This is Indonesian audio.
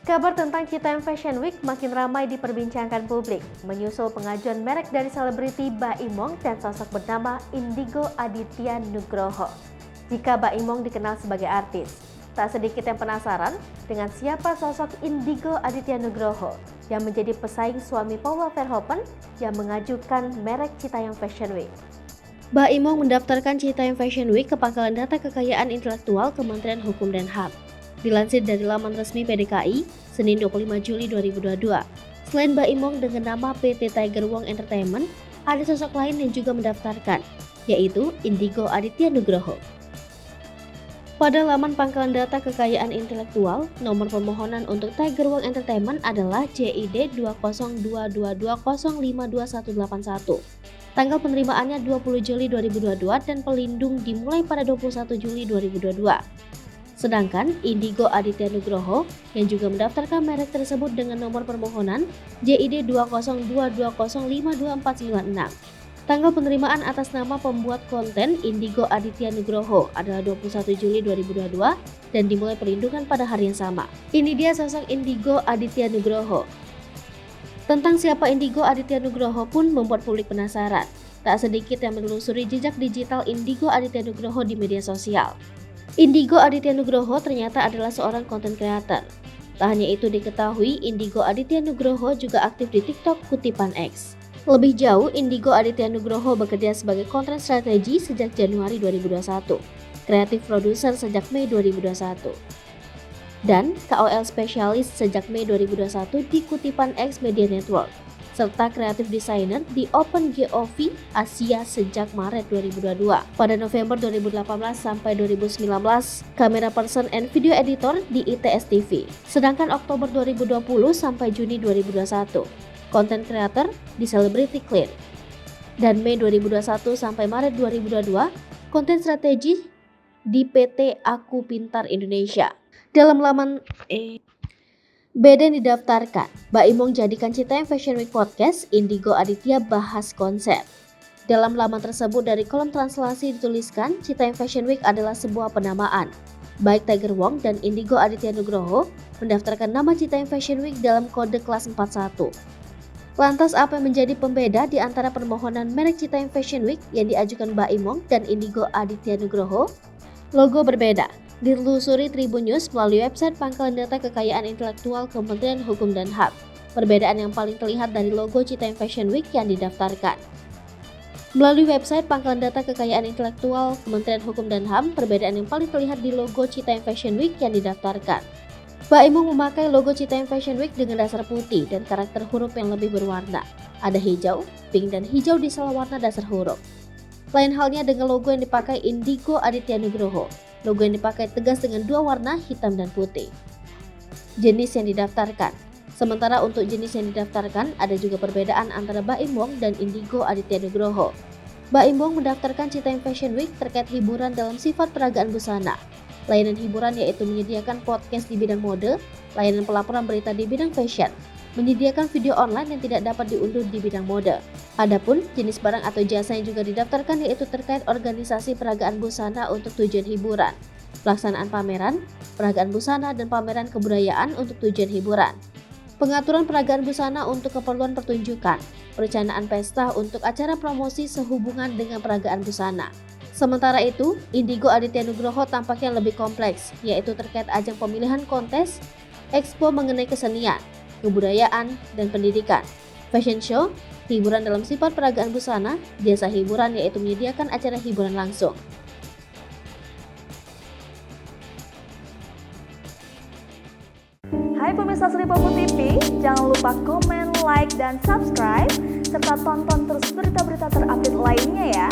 Kabar tentang Citayam Fashion Week makin ramai diperbincangkan publik, menyusul pengajuan merek dari selebriti Baimong dan sosok bernama Indigo Aditya Nugroho. Jika Baimong dikenal sebagai artis, tak sedikit yang penasaran dengan siapa sosok Indigo Aditya Nugroho yang menjadi pesaing suami Paula Verhoeven yang mengajukan merek Citayam Fashion Week. Baimong mendaftarkan Citayam Fashion Week ke Pangkalan Data Kekayaan Intelektual Kementerian Hukum dan HAM. Dilansir dari laman resmi PDKI, Senin 25 Juli 2022. Selain Baimong dengan nama PT Tiger Wong Entertainment, ada sosok lain yang juga mendaftarkan, yaitu Indigo Aditya Nugroho. Pada laman Pangkalan Data Kekayaan Intelektual, nomor permohonan untuk Tiger Wong Entertainment adalah JID 20220520181. Tanggal penerimaannya 20 Juli 2022 dan pelindung dimulai pada 21 Juli 2022. Sedangkan Indigo Aditya Nugroho yang juga mendaftarkan merek tersebut dengan nomor permohonan JID 20220522496. Tanggal penerimaan atas nama pembuat konten Indigo Aditya Nugroho adalah 21 Juli 2022 dan dimulai perlindungan pada hari yang sama. Ini dia sosok Indigo Aditya Nugroho. Tentang siapa Indigo Aditya Nugroho pun membuat publik penasaran. Tak sedikit yang menelusuri jejak digital Indigo Aditya Nugroho di media sosial. Indigo Aditya Nugroho ternyata adalah seorang content creator. Tak hanya itu diketahui, Indigo Aditya Nugroho juga aktif di TikTok kutipan X. Lebih jauh, Indigo Aditya Nugroho bekerja sebagai content strategi sejak Januari 2021, kreatif produser sejak Mei 2021, dan KOL spesialis sejak Mei 2021 di kutipan X Media Network, serta kreatif designer di OpenGov Asia sejak Maret 2022. Pada November 2018 sampai 2019, kamera person and video editor di ITS TV. Sedangkan Oktober 2020 sampai Juni 2021, content creator di Celebrity Clean. Dan Mei 2021 sampai Maret 2022, content strategi di PT Aku Pintar Indonesia. Dalam laman Beda didaftarkan, Baimong jadikan Citayam Fashion Week Podcast, Indigo Aditya bahas konsep. Dalam laman tersebut dari kolom translasi dituliskan, Citayam Fashion Week adalah sebuah penamaan. Baik Tiger Wong dan Indigo Aditya Nugroho mendaftarkan nama Citayam Fashion Week dalam kode kelas 41. Lantas apa yang menjadi pembeda di antara permohonan merek Citayam Fashion Week yang diajukan Baimong dan Indigo Aditya Nugroho? Logo berbeda. Ditelusuri Tribun News melalui website Pangkalan Data Kekayaan Intelektual Kementerian Hukum dan HAM. Perbedaan yang paling terlihat dari logo Citayam Fashion Week yang didaftarkan. Melalui website Pangkalan Data Kekayaan Intelektual Kementerian Hukum dan HAM, perbedaan yang paling terlihat di logo Citayam Fashion Week yang didaftarkan. Baimong memakai logo Citayam Fashion Week dengan dasar putih dan karakter huruf yang lebih berwarna. Ada hijau, pink, dan hijau di salah warna dasar huruf. Lain halnya dengan logo yang dipakai Indigo Aditya Nugroho. Logo yang dipakai tegas dengan dua warna, hitam dan putih. Jenis yang didaftarkan. Sementara untuk jenis yang didaftarkan, ada juga perbedaan antara Baimong dan Indigo Aditya Nugroho. Baimong mendaftarkan Citayam Fashion Week terkait hiburan dalam sifat peragaan busana. Layanan hiburan yaitu menyediakan podcast di bidang mode, layanan pelaporan berita di bidang fashion, menyediakan video online yang tidak dapat diunduh di bidang mode. Adapun jenis barang atau jasa yang juga didaftarkan yaitu terkait organisasi peragaan busana untuk tujuan hiburan, pelaksanaan pameran, peragaan busana dan pameran kebudayaan untuk tujuan hiburan, pengaturan peragaan busana untuk keperluan pertunjukan, perencanaan pesta untuk acara promosi sehubungan dengan peragaan busana. Sementara itu, Indigo Aditya Nugroho tampaknya lebih kompleks, yaitu terkait ajang pemilihan kontes, expo mengenai kesenian, kebudayaan, dan pendidikan, fashion show, hiburan dalam sifat peragaan busana, jasa hiburan yaitu menyediakan acara hiburan langsung. Hai pemirsa Sri Popo TV, jangan lupa komen, like, dan subscribe, serta tonton terus berita-berita terupdate lainnya ya.